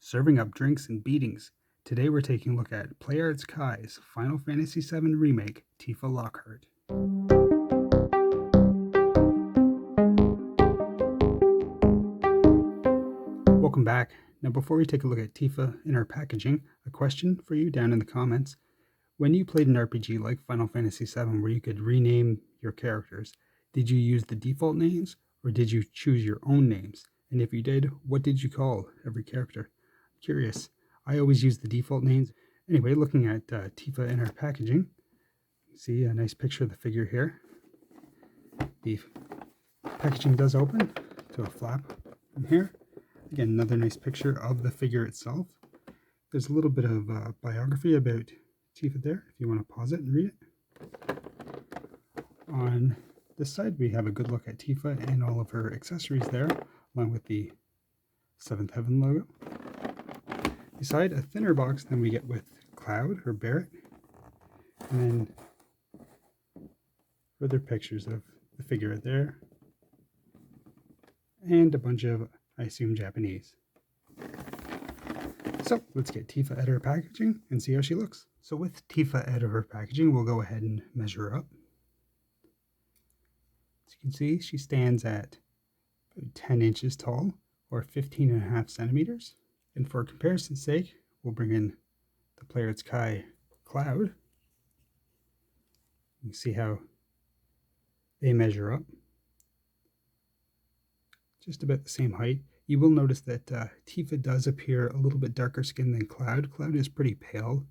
serving up drinks and beatings. Today we're taking a look at Playarts Kai's Final Fantasy VII Remake, Tifa Lockheart. Welcome back. Now before we take a look at Tifa and her packaging, a question for you down in the comments. When you played an RPG like Final Fantasy VII where you could rename your characters, did you use the default names or did you choose your own names? And if you did, what did you call every character? I'm curious. I always use the default names. Anyway, looking at Tifa and her packaging, see a nice picture of the figure here. The packaging does open to a flap from here. Again, another nice picture of the figure itself. There's a little bit of biography about Tifa there, if you want to pause it and read it. On this side, we have a good look at Tifa and all of her accessories there, along with the 7th Heaven logo. Beside, a thinner box than we get with Cloud or Barret. And then further pictures of the figure there. And a bunch of, I assume, Japanese. So let's get Tifa at her packaging and see how she looks. So with Tifa at her packaging, we'll go ahead and measure her up. As you can see, she stands at 10 inches tall, or 15.5 centimeters. And for comparison's sake, we'll bring in the Playarts Kai Cloud. You can see how they measure up. Just about the same height. You will notice that Tifa does appear a little bit darker skinned than Cloud. Cloud is pretty pale.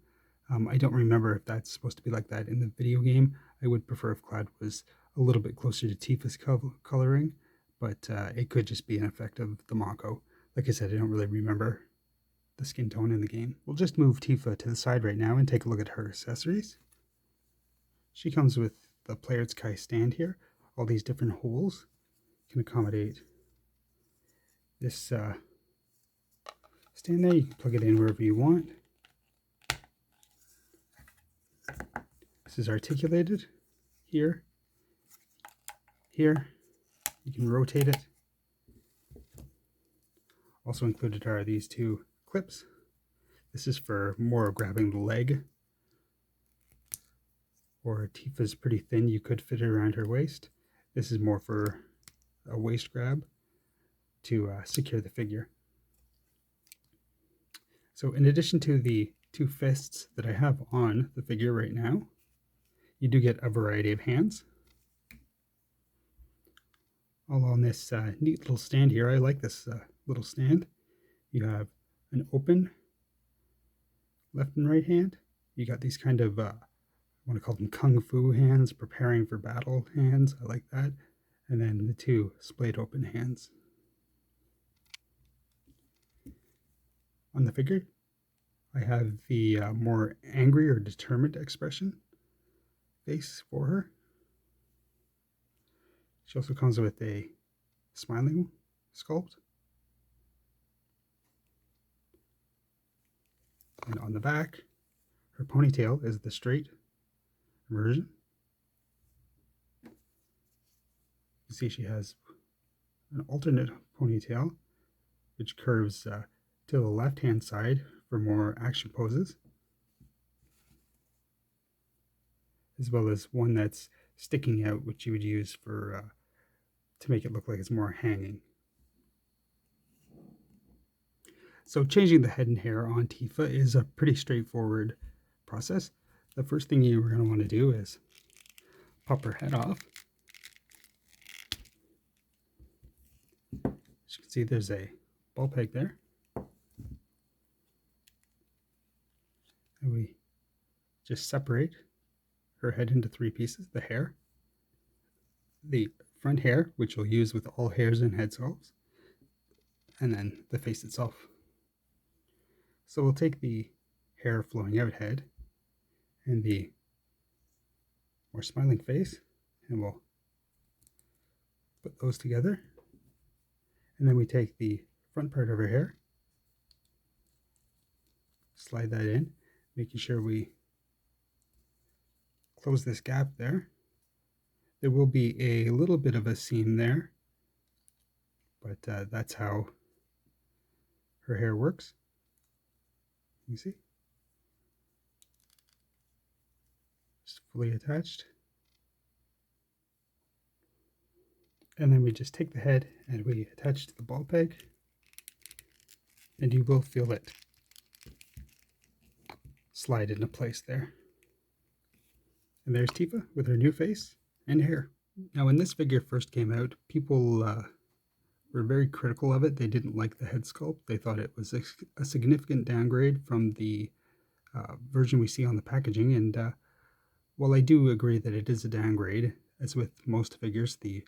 I don't remember if that's supposed to be like that in the video game. I would prefer if Cloud was a little bit closer to Tifa's coloring, but it could just be an effect of the Mako. Like I said, I don't really remember the skin tone in the game. We'll just move Tifa to the side right now and take a look at her accessories. She comes with the Playarts Kai stand here. All these different holes can accommodate this stand there. You can plug it in wherever you want. This is articulated here. Here, you can rotate it. Also included are these two clips. This is for more grabbing the leg. Or Tifa's pretty thin, you could fit it around her waist. This is more for a waist grab to secure the figure. So in addition to the two fists that I have on the figure right now, you do get a variety of hands. All on this neat little stand here. I like this little stand. You have an open left and right hand. You got these kind of, I want to call them kung fu hands, preparing for battle hands. I like that. And then the two splayed open hands. On the figure, I have the more angry or determined expression face for her. She also comes with a smiling sculpt. And on the back, her ponytail is the straight version. You see she has an alternate ponytail, which curves to the left-hand side for more action poses, as well as one that's sticking out, which you would use for to make it look like it's more hanging. So changing the head and hair on Tifa is a pretty straightforward process. The first thing you're going to want to do is pop her head off. As you can see, there's a ball peg there. And we just separate her head into three pieces: the hair, the front hair, which we'll use with all hairs and head sculpts, and then the face itself. So we'll take the hair flowing out head and the more smiling face, and we'll put those together. And then we take the front part of her hair, slide that in, making sure we close this gap there. There will be a little bit of a seam there, but that's how her hair works. You see? Just fully attached. And then we just take the head and we attach to the ball peg, and you will feel it slide into place there. And there's Tifa with her new face and hair. Now, when this figure first came out, people were very critical of it. They didn't like the head sculpt. They thought it was a significant downgrade from the version we see on the packaging. And while I do agree that it is a downgrade, as with most figures, the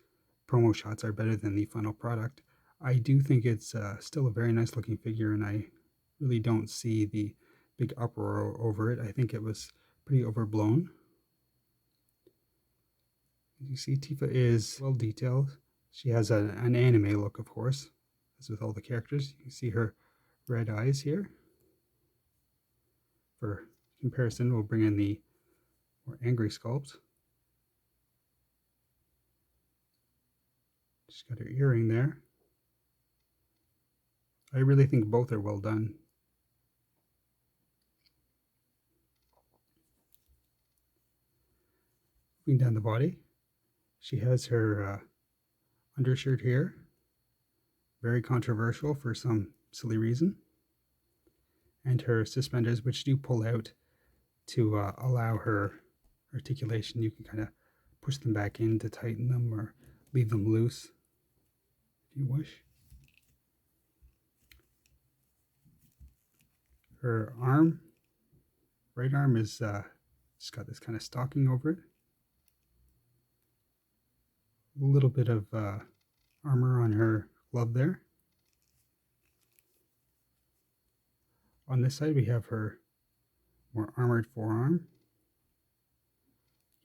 promo shots are better than the final product. I do think it's still a very nice looking figure, and I really don't see the big uproar over it. I think it was pretty overblown. As you see, Tifa is well detailed. She has an anime look, of course, as with all the characters. You can see her red eyes here. For comparison, we'll bring in the more angry sculpt. She's got her earring there. I really think both are well done. Moving down the body, she has her undershirt here. Very controversial for some silly reason. And her suspenders, which do pull out to allow her articulation. You can kind of push them back in to tighten them or leave them loose if you wish. Her arm, right arm, is just got this kind of stocking over it. A little bit of armor on her glove there. On this side we have her more armored forearm.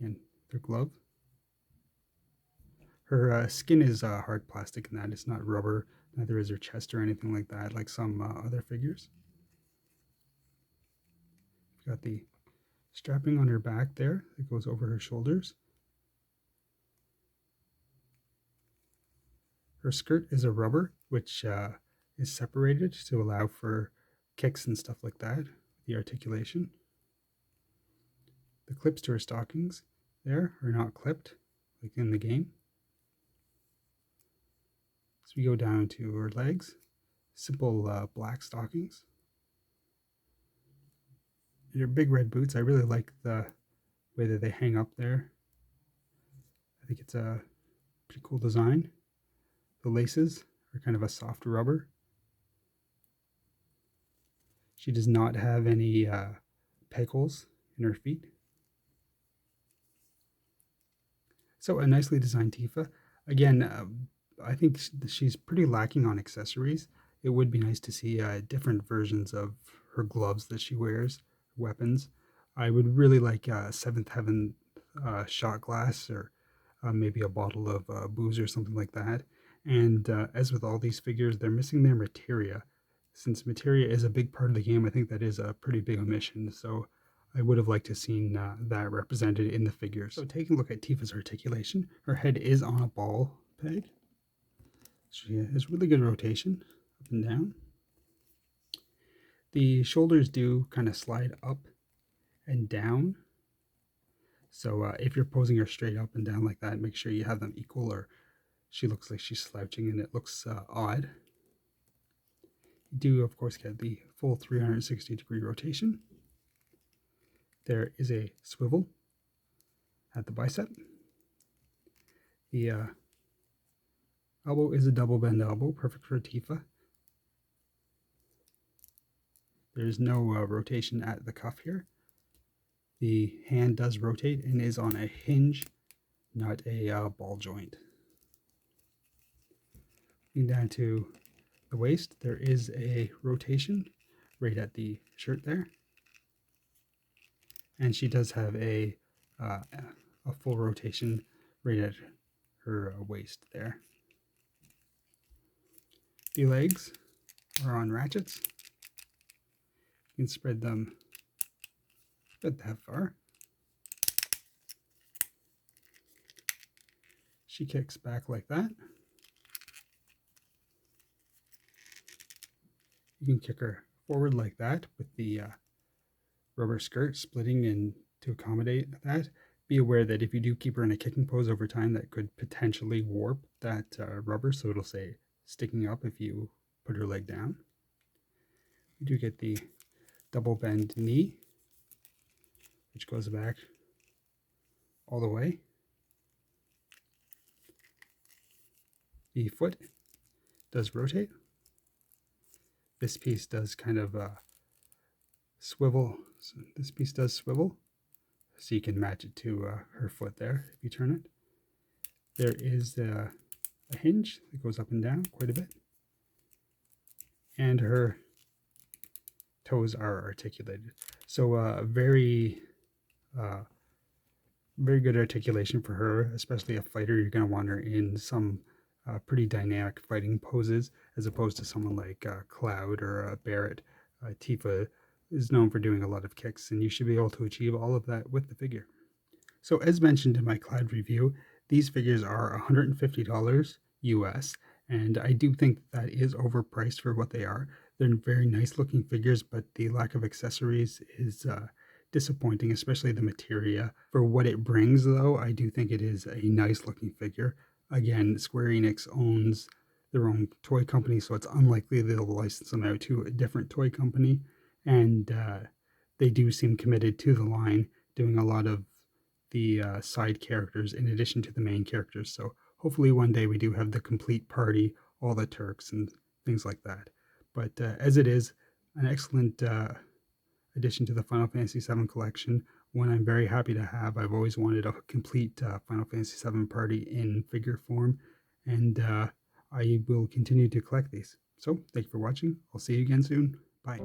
Again, her glove. Her skin is hard plastic in that it's not rubber. Neither is her chest or anything like that, like some other figures. Got the strapping on her back there that goes over her shoulders. Her skirt is a rubber, which is separated to allow for kicks and stuff like that, the articulation. The clips to her stockings there are not clipped, like in the game. So we go down to her legs, simple black stockings. Your big red boots, I really like the way that they hang up there. I think it's a pretty cool design. The laces are kind of a soft rubber. She does not have any peg holes in her feet. So a nicely designed Tifa. Again, I think she's pretty lacking on accessories. It would be nice to see different versions of her gloves that she wears, weapons. I would really like Seventh Heaven shot glass, or maybe a bottle of booze or something like that. And as with all these figures, they're missing their materia. Since materia is a big part of the game, I think that is a pretty big omission. So I would have liked to have seen that represented in the figures. So taking a look at Tifa's articulation, her head is on a ball peg. She has really good rotation up and down. The shoulders do kind of slide up and down. So if you're posing her straight up and down like that, make sure you have them equal, or she looks like she's slouching and it looks odd. You do, of course, get the full 360-degree rotation. There is a swivel at the bicep. The elbow is a double bend elbow, perfect for Tifa. There's no rotation at the cuff here. The hand does rotate and is on a hinge, not a ball joint. Moving down to the waist, there is a rotation right at the shirt there. And she does have a full rotation right at her waist there. The legs are on ratchets. You can spread them about that far. She kicks back like that. You can kick her forward like that with the rubber skirt splitting in to accommodate that. Be aware that if you do keep her in a kicking pose over time, that could potentially warp that rubber, so it'll say sticking up if you put her leg down. We do get the double bend knee, which goes back all the way. The foot does rotate. This piece does kind of swivel. So this piece does swivel, so you can match it to her foot there if you turn it. There is a hinge that goes up and down quite a bit, and her toes are articulated. So very good articulation for her, especially a fighter. You're going to want her in some pretty dynamic fighting poses, as opposed to someone like Cloud or Barrett. Tifa is known for doing a lot of kicks, and you should be able to achieve all of that with the figure. So as mentioned in my Cloud review, these figures are $150 US, and I do think that is overpriced for what they are. They're very nice looking figures, but the lack of accessories is disappointing, especially the materia. For what it brings, though, I do think it is a nice looking figure. Again, Square Enix owns their own toy company, so it's unlikely they'll license them out to a different toy company. And they do seem committed to the line, doing a lot of the side characters in addition to the main characters. So hopefully one day we do have the complete party, all the Turks and things like that. But as it is, an excellent addition to the Final Fantasy VII collection, one I'm very happy to have. I've always wanted a complete Final Fantasy VII party in figure form, and I will continue to collect these. So thank you for watching. I'll see you again soon. Bye.